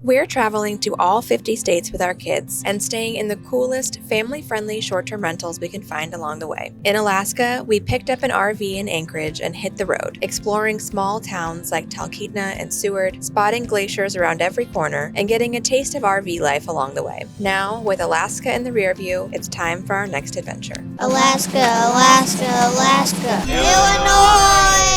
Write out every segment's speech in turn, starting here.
We're traveling to all 50 states with our kids and staying in the coolest, family-friendly short-term rentals we can find along the way. In Alaska, we picked up an RV in Anchorage and hit the road, exploring small towns like Talkeetna and Seward, spotting glaciers around every corner, and getting a taste of RV life along the way. Now, with Alaska in the rear view, it's time for our next adventure. Alaska, Alaska, Alaska, Illinois!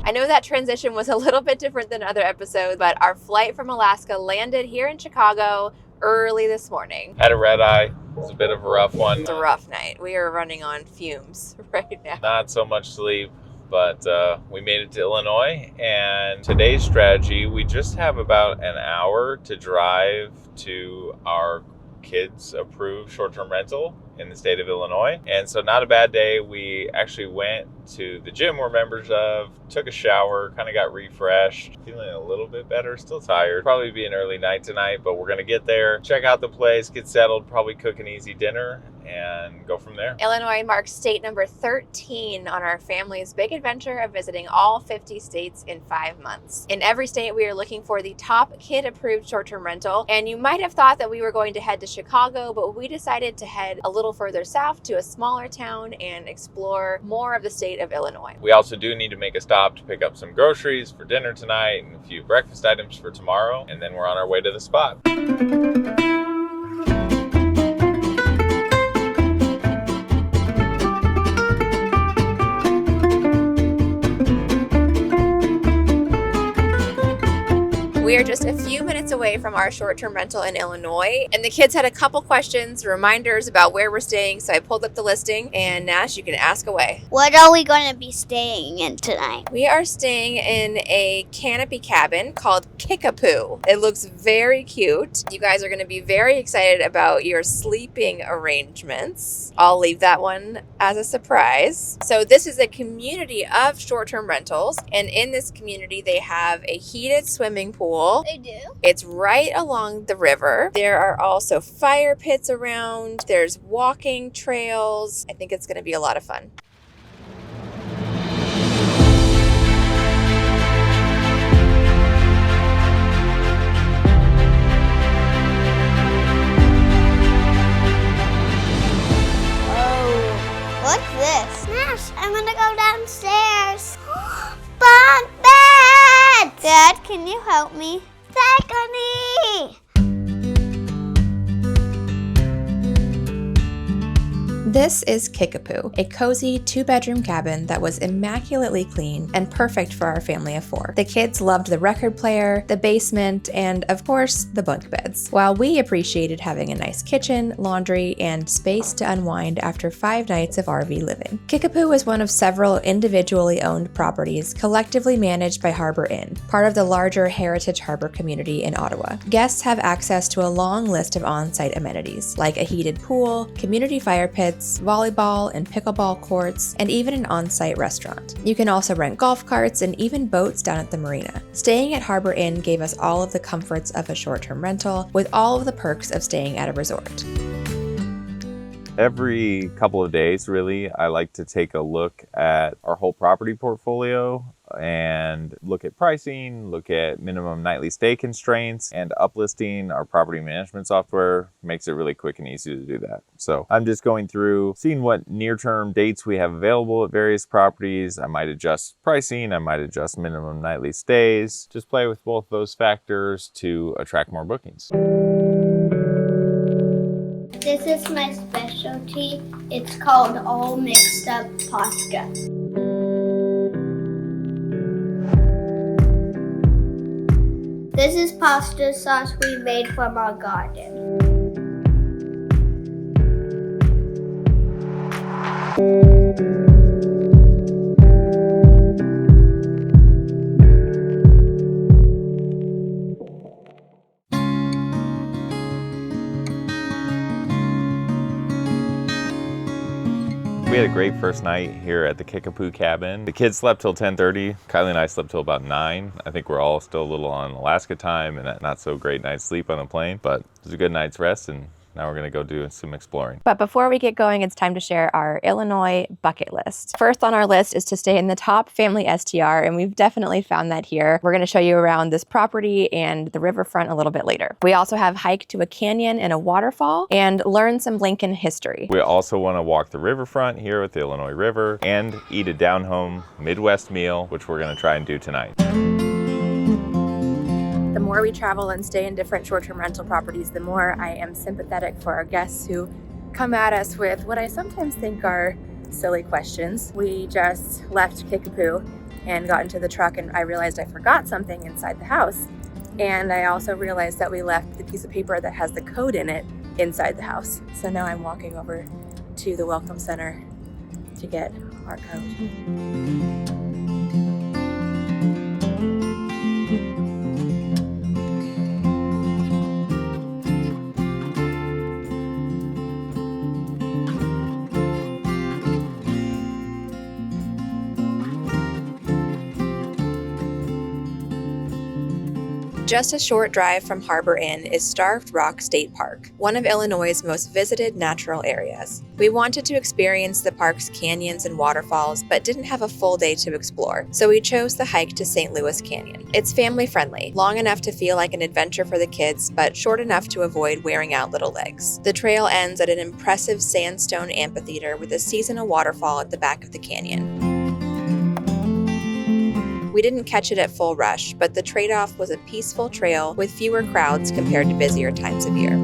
I know that transition was a little bit different than other episodes, but our flight from Alaska landed here in Chicago early this morning. Had a red eye. It was a bit of a rough one. It's a rough night. We are running on fumes right now. Not so much sleep, but we made it to Illinois. And today's strategy, we just have about an hour to drive to our kids approved short-term rental in the state of Illinois. And so not a bad day. We actually went to the gym we're members of, took a shower, kind of got refreshed, feeling a little bit better, still tired. Probably be an early night tonight, but we're going to get there, check out the place, get settled, probably cook an easy dinner, and go from there. Illinois marks state number 13 on our family's big adventure of visiting all 50 states in 5 months. In every state, we are looking for the top kid-approved short-term rental, and you might have thought that we were going to head to Chicago, but we decided to head a little further south to a smaller town and explore more of the state of Illinois. We also do need to make a stop to pick up some groceries for dinner tonight and a few breakfast items for tomorrow, and then we're on our way to the spot. We are just a few minutes away from our short-term rental in Illinois, and the kids had a couple questions, reminders about where we're staying, so I pulled up the listing, and Nash, you can ask away. What are we going to be staying in tonight? We are staying in a canopy cabin called Kickapoo. It looks very cute. You guys are going to be very excited about your sleeping arrangements. I'll leave that one as a surprise. So this is a community of short-term rentals, and in this community, they have a heated swimming pool. They do? It's right along the river. There are also fire pits around. There's walking trails. I think it's going to be a lot of fun. Oh, what's this? Nash, I'm gonna go downstairs. Bunk beds! Dad, can you help me? Secondly! This is Kickapoo, a cozy 2-bedroom cabin that was immaculately clean and perfect for our family of 4. The kids loved the record player, the basement, and of course, the bunk beds, while we appreciated having a nice kitchen, laundry, and space to unwind after 5 nights of RV living. Kickapoo is one of several individually owned properties collectively managed by Harbor Inn, part of the larger Heritage Harbor community in Ottawa. Guests have access to a long list of on-site amenities, like a heated pool, community fire pits, volleyball and pickleball courts, and even an on-site restaurant. You can also rent golf carts and even boats down at the marina. Staying at Harbor Inn gave us all of the comforts of a short-term rental, with all of the perks of staying at a resort. Every couple of days, really, I like to take a look at our whole property portfolio and look at pricing, look at minimum nightly stay constraints, and uplisting our property management software makes it really quick and easy to do that. So I'm just going through, seeing what near-term dates we have available at various properties. I might adjust pricing, I might adjust minimum nightly stays, just play with both those factors to attract more bookings. This is my specialty. It's called all mixed up pasta. This is pasta sauce we made from our garden. We had a great first night here at the Kickapoo cabin. The kids slept till 10:30. Kylie and I slept till about 9. I think we're all still a little on Alaska time and not so great night's sleep on the plane, but it was a good night's rest and now we're gonna go do some exploring. But before we get going, it's time to share our Illinois bucket list. First on our list is to stay in the top family STR, and we've definitely found that here. We're gonna show you around this property and the riverfront a little bit later. We also have hike to a canyon and a waterfall and learn some Lincoln history. We also wanna walk the riverfront here with the Illinois River and eat a down-home Midwest meal, which we're gonna try and do tonight. The more we travel and stay in different short-term rental properties, the more I am sympathetic for our guests who come at us with what I sometimes think are silly questions. We just left Kickapoo and got into the truck, and I realized I forgot something inside the house. And I also realized that we left the piece of paper that has the code in it inside the house. So now I'm walking over to the Welcome Center to get our code. Just a short drive from Harbor Inn is Starved Rock State Park, one of Illinois' most visited natural areas. We wanted to experience the park's canyons and waterfalls, but didn't have a full day to explore, so we chose the hike to St. Louis Canyon. It's family-friendly, long enough to feel like an adventure for the kids, but short enough to avoid wearing out little legs. The trail ends at an impressive sandstone amphitheater with a seasonal waterfall at the back of the canyon. We didn't catch it at full rush, but the trade-off was a peaceful trail with fewer crowds compared to busier times of year.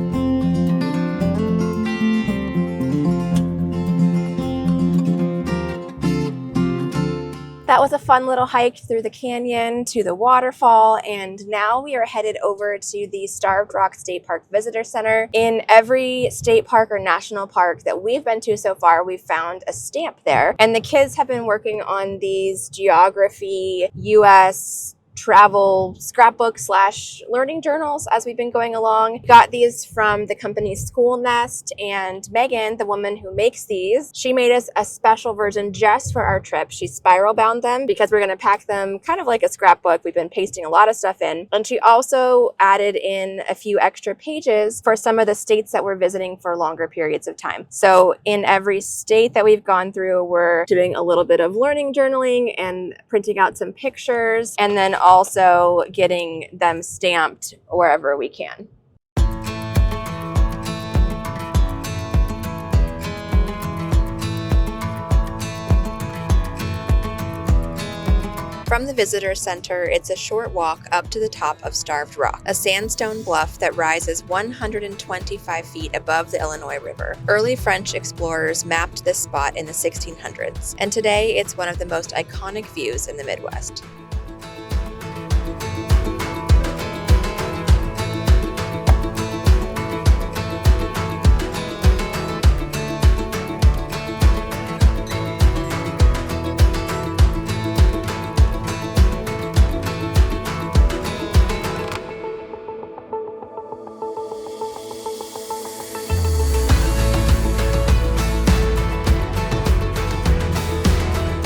That was a fun little hike through the canyon to the waterfall, and now we are headed over to the Starved Rock State Park Visitor Center. In every state park or national park that we've been to so far, we've found a stamp there, and the kids have been working on these geography U.S. travel scrapbook / learning journals as we've been going along. Got these from the company School Nest, and Megan, the woman who makes these, she made us a special version just for our trip. She spiral bound them because we're going to pack them kind of like a scrapbook. We've been pasting a lot of stuff in, and she also added in a few extra pages for some of the states that we're visiting for longer periods of time. So in every state that we've gone through, we're doing a little bit of learning journaling and printing out some pictures, and then also getting them stamped wherever we can. From the visitor center, it's a short walk up to the top of Starved Rock, a sandstone bluff that rises 125 feet above the Illinois River. Early French explorers mapped this spot in the 1600s, and today it's one of the most iconic views in the Midwest.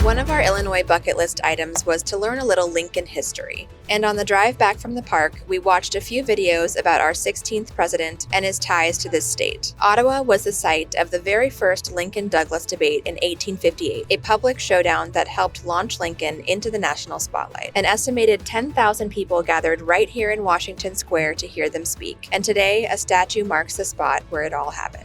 One of our Illinois bucket list items was to learn a little Lincoln history. And on the drive back from the park, we watched a few videos about our 16th president and his ties to this state. Ottawa was the site of the very first Lincoln-Douglas debate in 1858, a public showdown that helped launch Lincoln into the national spotlight. An estimated 10,000 people gathered right here in Washington Square to hear them speak, and today a statue marks the spot where it all happened.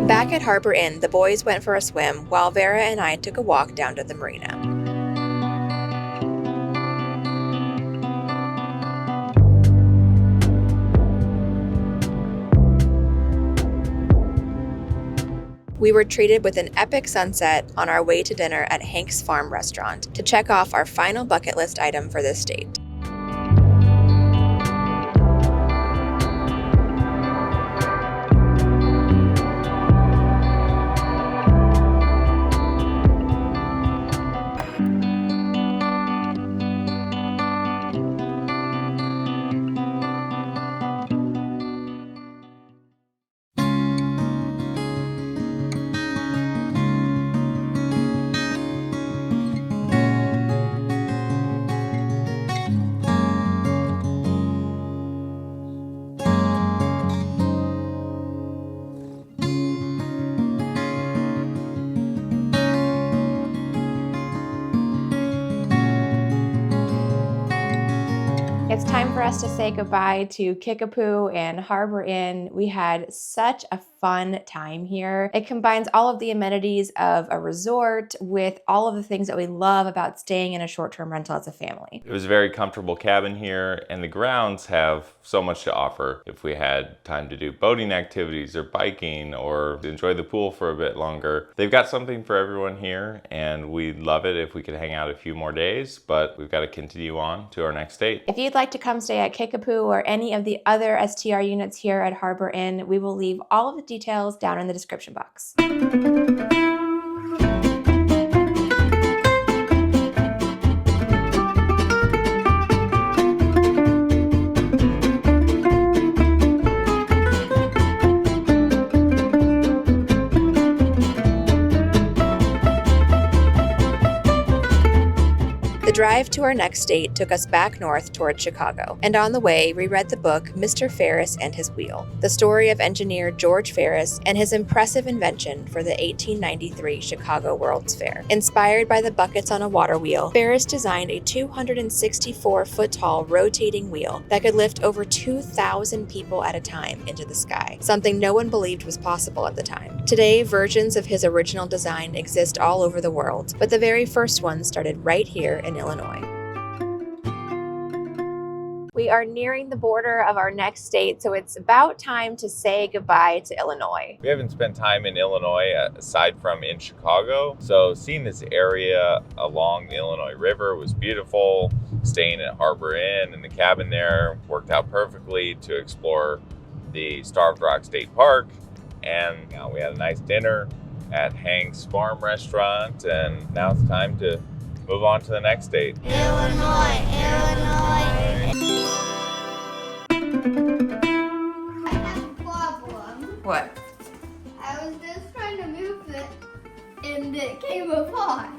Back at Harbor Inn, the boys went for a swim while Vera and I took a walk down to the marina. We were treated with an epic sunset on our way to dinner at Hank's Farm Restaurant to check off our final bucket list item for this state. It's time for us to say goodbye to Kickapoo and Harbor Inn. We had such a fun time here. It combines all of the amenities of a resort with all of the things that we love about staying in a short-term rental as a family. It was a very comfortable cabin here, and the grounds have so much to offer. If we had time to do boating activities or biking or enjoy the pool for a bit longer, they've got something for everyone here, and we'd love it if we could hang out a few more days, but we've got to continue on to our next date. If you'd like to come stay at Kickapoo or any of the other STR units here at Harbor Inn, we will leave all of the details down in the description box. The drive to our next date took us back north toward Chicago, and on the way we read the book Mr. Ferris and His Wheel, the story of engineer George Ferris and his impressive invention for the 1893 Chicago World's Fair. Inspired by the buckets on a water wheel, Ferris designed a 264-foot-tall rotating wheel that could lift over 2,000 people at a time into the sky, something no one believed was possible at the time. Today, versions of his original design exist all over the world, but the very first one started right here in Illinois. We are nearing the border of our next state, so it's about time to say goodbye to Illinois. We haven't spent time in Illinois aside from in Chicago, so seeing this area along the Illinois River was beautiful. Staying at Harbor Inn in the cabin there worked out perfectly to explore the Starved Rock State Park, and we had a nice dinner at Hank's Farm Restaurant, and now it's time to move on to the next date. Illinois. I have a problem. What? I was just trying to move it and it came apart.